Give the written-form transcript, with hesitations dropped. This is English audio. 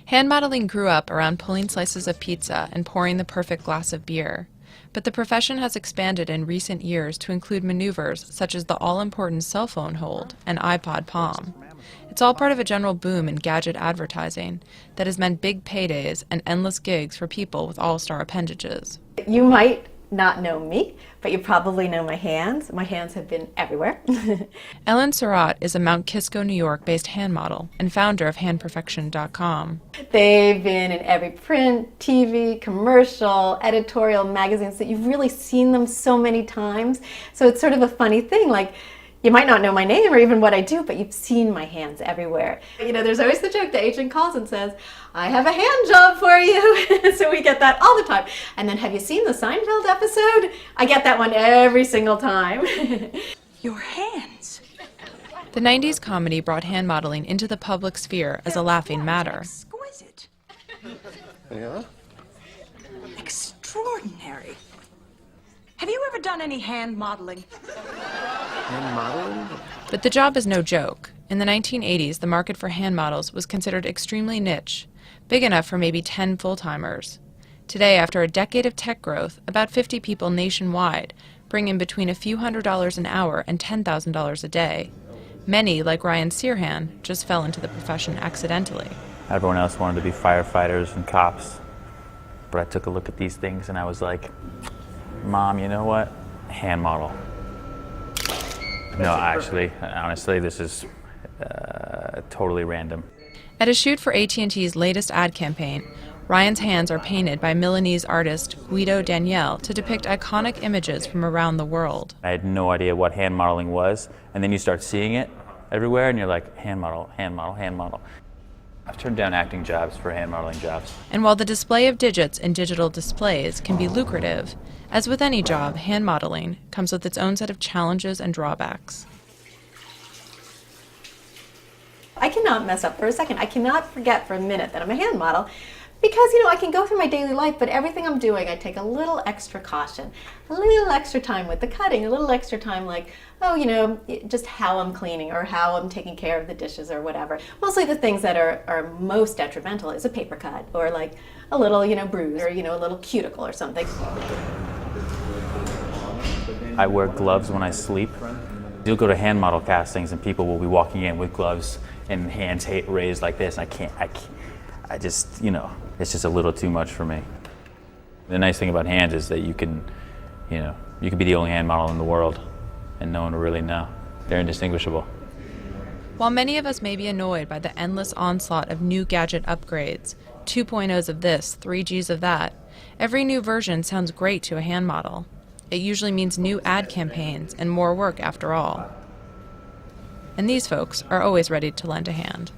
Hand modeling grew up around pulling slices of pizza and pouring the perfect glass of beer. But the profession has expanded in recent years to include maneuvers such as the all-important cell phone hold and iPod Palm. It's all part of a general boom in gadget advertising that has meant big paydays and endless gigs for people with all-star appendages. You might not know me, but you probably know my hands. My hands have been everywhere. Ellen Surratt is a Mount Kisco, New York-based hand model and founder of handperfection.com. They've been in every print, TV, commercial, editorial, magazines, that you've really seen them so many times. So it's sort of a funny thing, like, you might not know my name or even what I do, but you've seen my hands everywhere. You know, there's always the joke, the agent calls and says, I have a hand job for you. So we get that all the time. And then, have you seen the Seinfeld episode? I get that one every single time. Your hands. The 90s comedy brought hand modeling into the public sphere as a laughing matter. Exquisite. Yeah? Extraordinary. Have you ever done any hand modeling? Hand modeling? But the job is no joke. In the 1980s, the market for hand models was considered extremely niche, big enough for maybe 10 full-timers. Today, after a decade of tech growth, about 50 people nationwide bring in between a few $100s an hour and $10,000 a day. Many, like Ryan Searhan, just fell into the profession accidentally. Everyone else wanted to be firefighters and cops, but I took a look at these things and I was like, Mom, you know what? Hand model. No, actually, honestly, this is totally random. At a shoot for AT&T's latest ad campaign, Ryan's hands are painted by Milanese artist Guido Daniele to depict iconic images from around the world. I had no idea what hand modeling was, and then you start seeing it everywhere, and you're like, hand model, hand model, hand model. I've turned down acting jobs for hand modeling jobs. And while the display of digits in digital displays can be lucrative, as with any job, hand modeling comes with its own set of challenges and drawbacks. I cannot mess up for a second. I cannot forget for a minute that I'm a hand model, because, you know, I can go through my daily life, but everything I'm doing, I take a little extra caution, a little extra time with the cutting, a little extra time, like, oh, you know, just how I'm cleaning or how I'm taking care of the dishes or whatever. Mostly the things that are most detrimental is a paper cut or like a little, you know, bruise or, you know, a little cuticle or something. I wear gloves when I sleep. You'll go to hand model castings and people will be walking in with gloves and hands raised like this, and I just, you know, it's just a little too much for me. The nice thing about hands is that you can, you know, you can be the only hand model in the world and no one will really know. They're indistinguishable. While many of us may be annoyed by the endless onslaught of new gadget upgrades, 2.0s of this, 3Gs of that, every new version sounds great to a hand model. It usually means new ad campaigns and more work after all. And these folks are always ready to lend a hand.